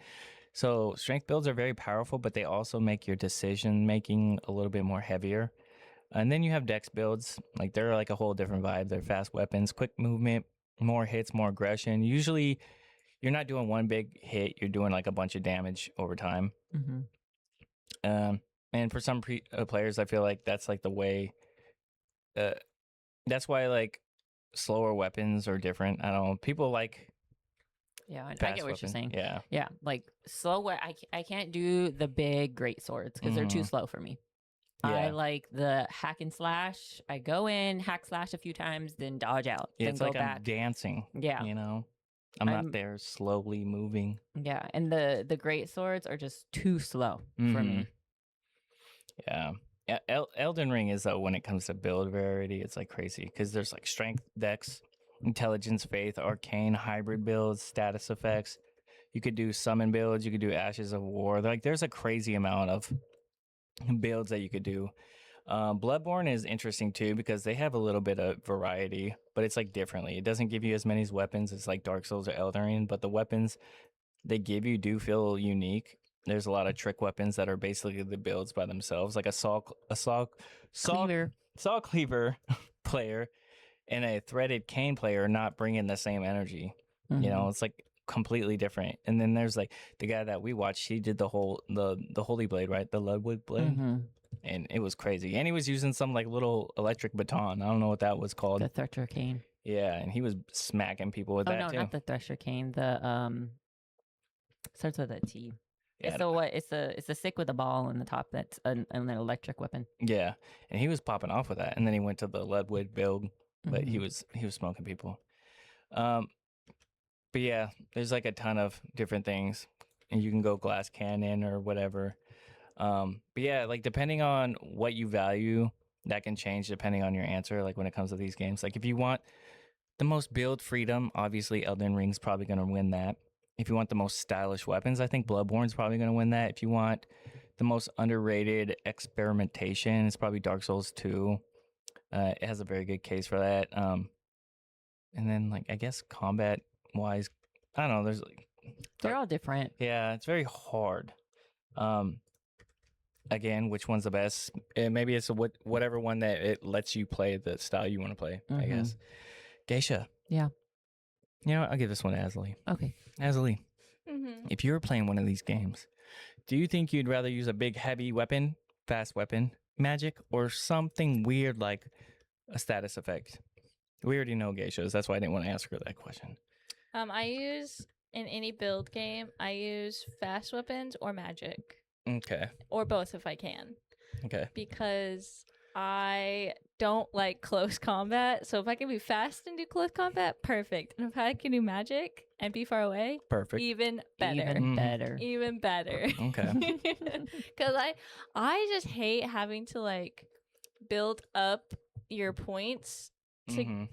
So strength builds are very powerful, but they also make your decision making a little bit more heavier. And then you have dex builds. Like they're like a whole different vibe. They're fast weapons, quick movement, more hits, more aggression. Usually, you're not doing one big hit. You're doing like a bunch of damage over time. And for some players, I feel like that's like the way. That's why like slower weapons are different. I don't know. People like. Yeah, I get what you're saying. Yeah. Yeah, like slow. I can't do the big great swords because they're too slow for me. Yeah. I like the hack and slash. I go in, hack slash a few times, then dodge out. Yeah, then it's go like back. I'm dancing. Yeah. You know, I'm not there slowly moving. Yeah, and the great swords are just too slow for me. Yeah. Elden Ring is, though, when it comes to build variety, it's like crazy because there's like strength, dex, intelligence, faith, arcane, hybrid builds, status effects. You could do summon builds. You could do Ashes of War. Like there's a crazy amount of builds that you could do. Bloodborne is interesting too because they have a little bit of variety, but it's like differently. It doesn't give you as many weapons as like Dark Souls or Elden Ring, but the weapons they give you do feel unique. There's a lot of trick weapons that are basically the builds by themselves, like a saw cleaver player and a threaded cane player not bringing the same energy. You know, it's like completely different. And then there's like the guy that we watched, he did the holy blade, right? The Ludwig blade. And it was crazy. And he was using some like little electric baton. I don't know what that was called. The Thresher cane. Yeah, and he was smacking people with that too. Oh no, not the Thresher cane. The starts with a T. Yeah, it's a stick with a ball on the top that's an electric weapon. Yeah, and he was popping off with that, and then he went to the Ludwig build, but he was smoking people. But yeah, there's like a ton of different things, and you can go glass cannon or whatever. But yeah, like depending on what you value, that can change depending on your answer. Like when it comes to these games, like if you want the most build freedom, obviously Elden Ring's probably going to win that. If you want the most stylish weapons, I think Bloodborne's probably going to win that. If you want the most underrated experimentation, it's probably Dark Souls 2. It has a very good case for that. And then, like, I guess combat-wise, I don't know. There's like they're all different. Yeah, it's very hard. Again, which one's the best? Maybe it's whatever one that it lets you play the style you want to play. I guess. Geisha. Yeah. You know what? I'll give this one to Azzilee. Okay. Azzilee, if you were playing one of these games, do you think you'd rather use a big, heavy weapon, fast weapon, magic, or something weird like a status effect? We already know Geisha's. That's why I didn't want to ask her that question. I use, in any build game, I use fast weapons or magic. Okay. Or both if I can. Okay. Because I don't like close combat. So if I can be fast and do close combat, perfect. And if I can do magic and be far away, Perfect. even better. Even better. Even better. Okay. Because I just hate having to like build up your points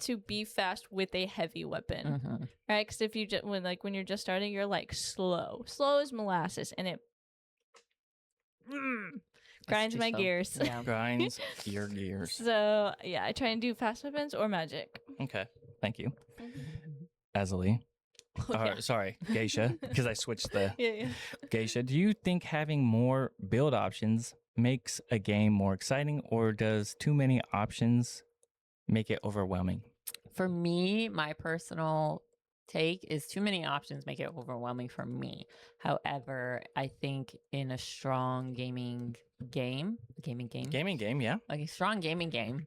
to be fast with a heavy weapon, right? Because if you just when you're just starting, you're like slow as molasses, and it grinds my gears. Yeah. Grinds your gears. So yeah, I try and do fast weapons or magic. Okay. Thank you. Azzilee. Sorry, Geisha, because I switched the Geisha. Do you think having more build options makes a game more exciting, or does too many options make it overwhelming? For me, my personal take is too many options make it overwhelming for me. However, I think in a strong gaming game, Yeah. like a strong gaming game,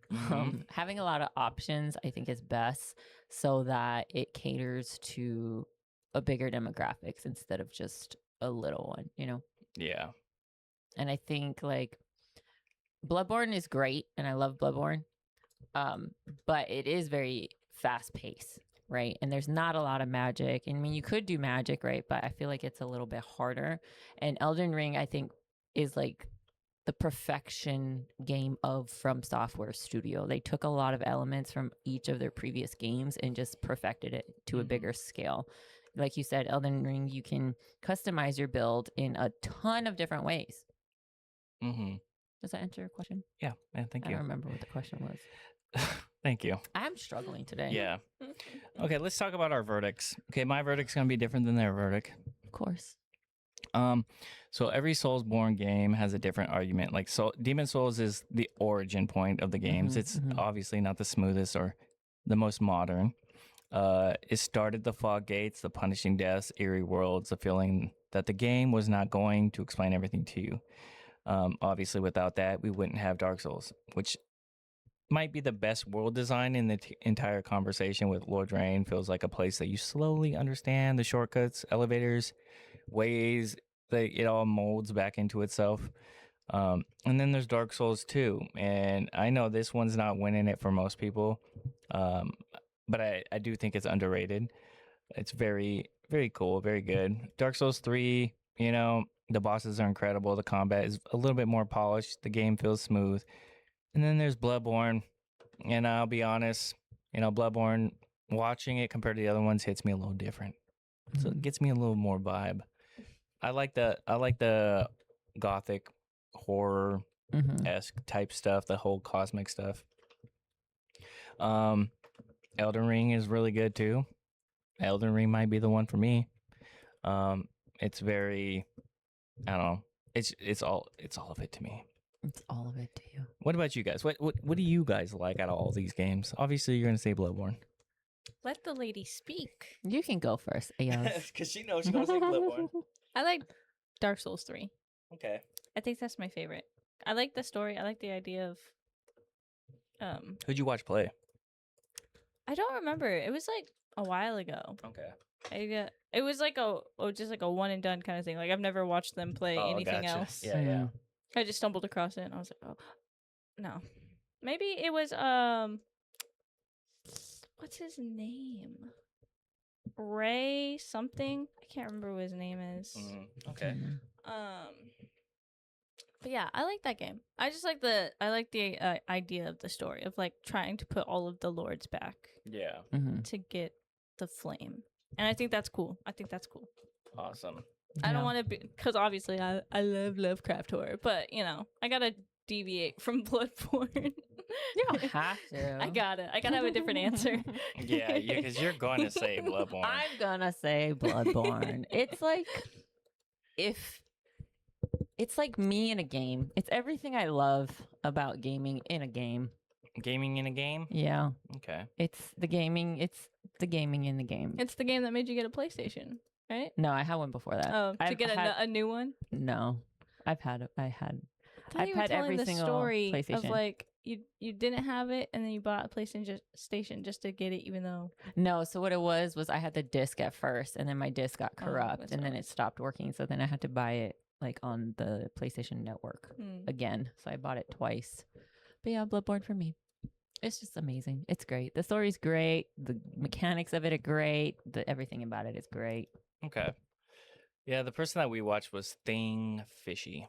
having a lot of options, I think is best so that it caters to a bigger demographics instead of just a little one, you know? Yeah. And I think like Bloodborne is great and I love Bloodborne. But it is very fast paced, right? And there's not a lot of magic. I mean, you could do magic, right? But I feel like it's a little bit harder. And Elden Ring, I think, is like the perfection game of From Software Studio. They took a lot of elements from each of their previous games and just perfected it to a bigger scale. Like you said, Elden Ring, you can customize your build in a ton of different ways. Does that answer your question? Yeah. Thank you. I don't remember what the question was. Thank you. I'm struggling today. Yeah. Okay, let's talk about our verdicts. Okay, my verdict's going to be different than their verdict. Of course. So every Soulsborne game has a different argument. Like Demon Souls is the origin point of the games. It's obviously not the smoothest or the most modern. It started the fog gates, the punishing deaths, eerie worlds, the feeling that the game was not going to explain everything to you. Obviously, without that, we wouldn't have Dark Souls, which might be the best world design in the entire conversation with Lord Rain. Feels like a place that you slowly understand the shortcuts, elevators, ways that it all molds back into itself. And then there's Dark Souls 2. And I know this one's not winning it for most people, but I do think it's underrated. It's very, very cool, very good. Dark Souls 3, you know, the bosses are incredible. The combat is a little bit more polished. The game feels smooth. And then there's Bloodborne, and I'll be honest, you know, Bloodborne, watching it compared to the other ones hits me a little different. So it gets me a little more vibe. I like the gothic horror esque type stuff, the whole cosmic stuff. Elden Ring is really good too. Elden Ring might be the one for me. It's very, I don't know. It's all of it to me. It's all of it to you. What about you guys? What do you guys like out of all these games? Obviously, you're gonna say Bloodborne. Let the lady speak. You can go first, Ayaz. Because she knows she's gonna say Bloodborne. I like Dark Souls 3. Okay. I think that's my favorite. I like the story. I like the idea of Who'd you watch play? I don't remember. It was like a while ago. Okay. It was like just like a one and done kind of thing. Like I've never watched them play anything gotcha. else. Yeah. I just stumbled across it and I was like, oh no. Maybe it was what's his name? Ray something. I can't remember what his name is. Okay. But yeah, I like that game. I just like the idea of the story of like trying to put all of the lords back. Yeah. To get the flame. And I think that's cool. Awesome. I don't want to be, because obviously I love Lovecraft horror, but you know, I gotta deviate from Bloodborne. You don't have to. I gotta have a different answer. Yeah, because you're going to say Bloodborne. I'm gonna say Bloodborne. It's like me in a game. It's everything I love about gaming in a game. Gaming in a game? Yeah. Okay. It's the gaming in the game. It's the game that made you get a PlayStation, right? No, I had one before that. Oh, to get a new one? No. I've had every single story PlayStation. Of like you didn't have it and then you bought a PlayStation just to get it, even though. No, so what it was I had the disc at first, and then my disc got corrupt, and then it stopped working. So then I had to buy it like on the PlayStation Network again. So I bought it twice. But yeah, Bloodborne for me. It's just amazing. It's great. The story's great. The mechanics of it are great. Everything about it is great. Okay. Yeah, the person that we watched was Thing Fishy.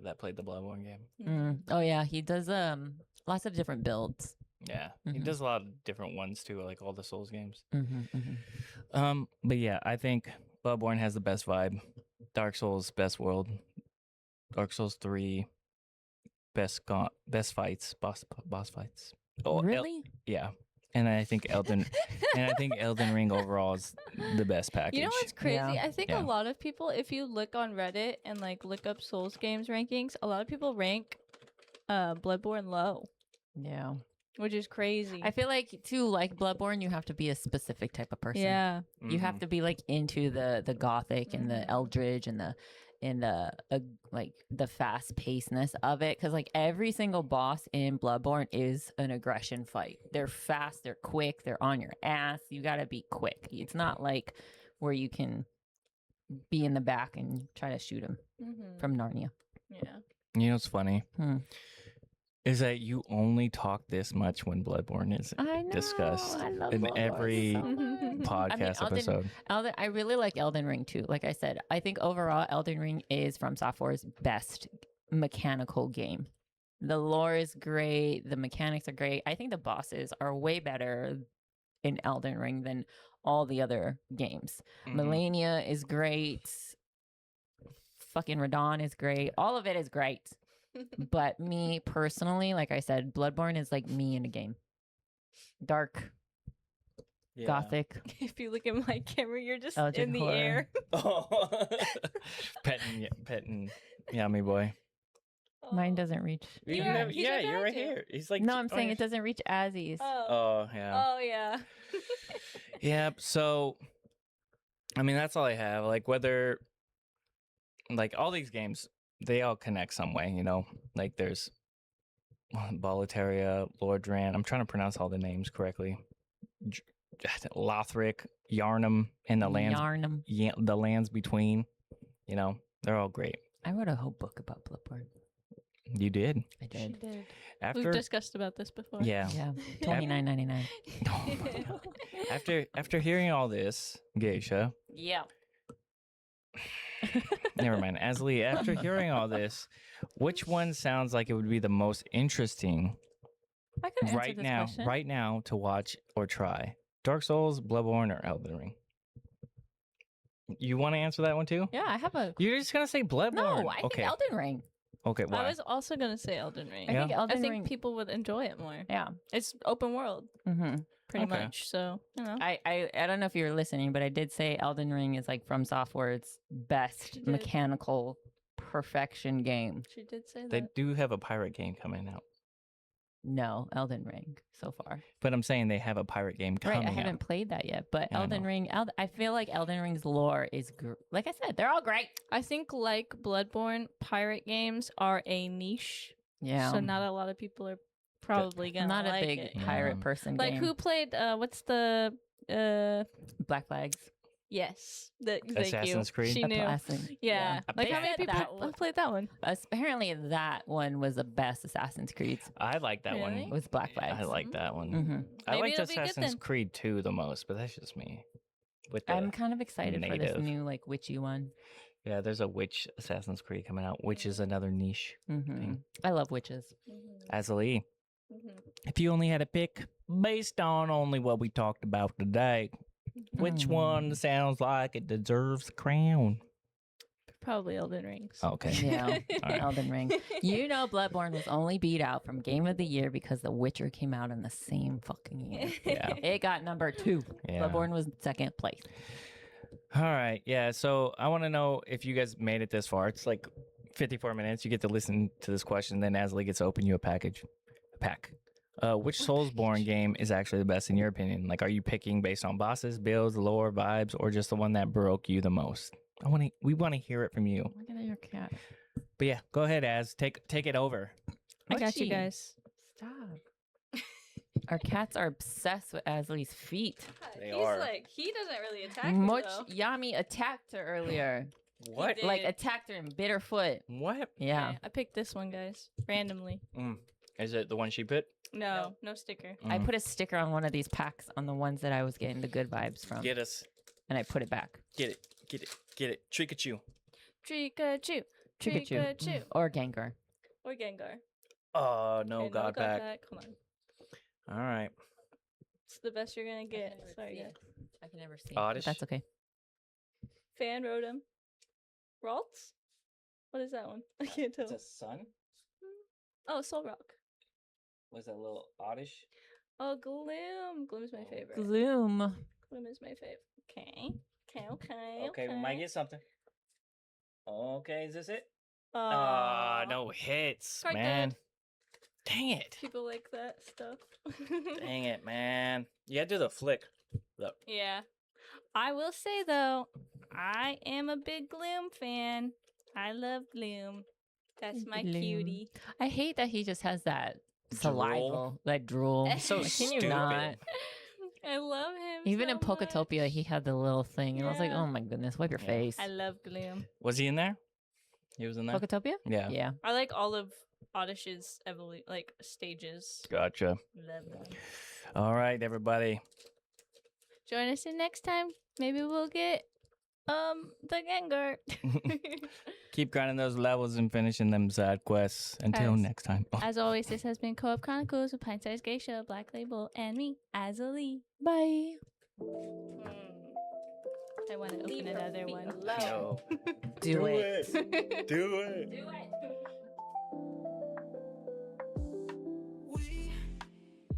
That played the Bloodborne game. Oh yeah, he does lots of different builds. Yeah, he does a lot of different ones too, like all the Souls games. But yeah, I think Bloodborne has the best vibe. Dark Souls, best world. Dark Souls 3, best fights, boss fights. Oh, really? Yeah. And I think Elden Ring overall is the best package. You know what's crazy? Yeah. I think a lot of people, if you look on Reddit and like look up Souls games rankings, a lot of people rank Bloodborne low. Yeah. Which is crazy. I feel like to like Bloodborne, you have to be a specific type of person. Yeah. You have to be like into the gothic and the eldritch and the like the fast pacedness of it, because like every single boss in Bloodborne is an aggression fight. They're fast, they're quick, they're on your ass. You gotta be quick. It's not like where you can be in the back and try to shoot him from Narnia. Yeah. You know what's funny? Is that you only talk this much when Bloodborne is discussed in every podcast episode. I really like Elden Ring too. Like I said, I think overall Elden Ring is From Software's best mechanical game. The lore is great. The mechanics are great. I think the bosses are way better in Elden Ring than all the other games. Millennia is great. Fucking Radon is great. All of it is great. But me personally, like I said, Bloodborne is like me in a game. Dark, gothic. If you look at my camera, you're just Eldritch in the horror. air. petting Yummy boy. Mine doesn't reach. He's you're right too. here. He's like, No, I'm saying it doesn't reach Azzi's. Oh yeah. Oh yeah. Yeah. So, I mean, that's all I have. Like whether, like all these games, they all connect some way, you know. Like there's Boletaria, Lordran. I'm trying to pronounce all the names correctly. Lothric, Yarnum, and the lands. Yarnum. Yeah, the lands between. You know, they're all great. I wrote a whole book about Bloodborne. You did. I She did. did. After We've discussed about this before. yeah. Yeah. $29.99. After hearing all this, Geisha. Yeah. Never mind. Azzilee, after hearing all this, which one sounds like it would be the most interesting I could answer this question. right now to watch or try? Dark Souls, Bloodborne, or Elden Ring? You want to answer that one too? Yeah, I have a. You're just gonna say Bloodborne? No, I think Elden Ring. Okay, why? I was also gonna say Elden Ring. I think Elden I think Ring. people would enjoy it more. Yeah. It's open world, pretty Okay. much. So you know. I don't know if you were listening, but I did say Elden Ring is like From Software's best She did. mechanical perfection game. She did say They that. do have a pirate game coming out, No, Elden Ring so far. but I'm saying they have a pirate game coming Right, I out. haven't played that yet, but Yeah, I Elden know. Ring, I feel like Elden Ring's lore is, like I said, they're all great. I think like Bloodborne, pirate games are a niche. Yeah. So not a lot of people are probably gonna I'm not like a big it. pirate person. Like game. who played? What's the? Black Flags. Yes. Thank Assassin's you. Creed? She knew. Assassin- Yeah. Like how many They said people that played that one? Apparently, that one was the best Assassin's Creed. I like that one. Really? Was Black Flags. I like that one. Mm-hmm. I Maybe liked it'll be good Assassin's then. Creed 2 the most, but that's just me. With the, I'm kind of excited for this native. new like witchy one. yeah, there's a witch Assassin's Creed coming out, which is another niche thing. I love witches. Azzilee, if you only had to pick based on only what we talked about today, which one sounds like it deserves the crown? Probably Elden Rings. Okay. Yeah, All right. Elden Ring. You know, Bloodborne was only beat out from Game of the Year because The Witcher came out in the same fucking year. Yeah. It got number 2. Yeah. Bloodborne was second place. All right. Yeah. So I want to know if you guys made it this far. It's like 54 minutes. You get to listen to this question. Then Azzilee gets to open you a pack. Which Soulsborne game is actually the best in your opinion? Like, are you picking based on bosses, builds, lore, vibes, or just the one that broke you the most? We want to hear it from you. Look at your cat. But yeah, go ahead, Az. Take it over. I got you Witchy. guys. Stop. Our cats are obsessed with Azlee's feet. They are. like, he doesn't really attack Much Yami attacked her earlier. What? did. Like attacked her and bit her foot. What? Yeah. Okay, I picked this one, guys, randomly. Is it the one she put? No sticker. I put a sticker on one of these packs on the ones that I was getting the good vibes from. Get us. And I put it back. Get it. Trikachu. Trikachu. Trikachu. Or Gengar. Or Gengar. Oh, no, Okay, God pack. Come on. All right. It's the best you're going to get. Sorry, guys. I can never see. Oddish. That's okay. Fan Rotom. Ralts? What is that one? I can't tell. It's a sun? Oh, Soul Rock. Was that a little oddish? Oh, Gloom. Gloom is my favorite. Gloom. Gloom is my favorite. Okay. Okay, we might get something. Okay, is this it? No hits, Card man. dead. Dang it. People like that stuff. Dang it, man. You gotta do the flick. Look. Yeah. I will say, though, I am a big Gloom fan. I love Gloom. That's my cutie. I hate that he just has that saliva, that drool. So Can stupid. you not? I love him. Even so in Poketopia, much. he had the little thing, and I was like, Yeah. "Oh my goodness, wipe your Yeah. face." I love Gloom. Was he in there? He was in there? Poketopia. Yeah. Yeah. I like all of Oddish's stages. Gotcha. Love them. All right, everybody. Join us in next time. Maybe we'll get the Gengar. Keep grinding those levels and finishing them side quests. Until Guys. next time. As always, this has been Co-op Chronicles with Pint-Sized Geisha, Blacklabel, and me, Azzilee. Bye. I want to open another one. No. Do it. Do it. We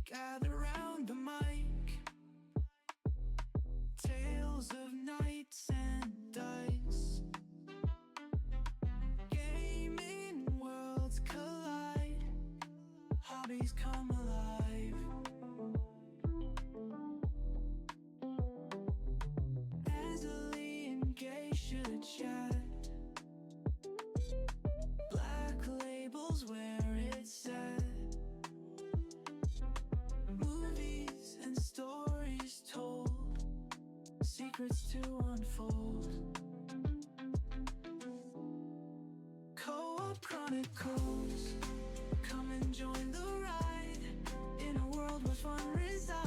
gather round the mic, tales of knights and dice, gaming worlds collide, hobbies come alive. Azzilee and Geisha chat, Blacklabel's where it's at. Movies and stories told, secrets to unfold. Co-op Chronicles, come and join the ride in a world where fun resides.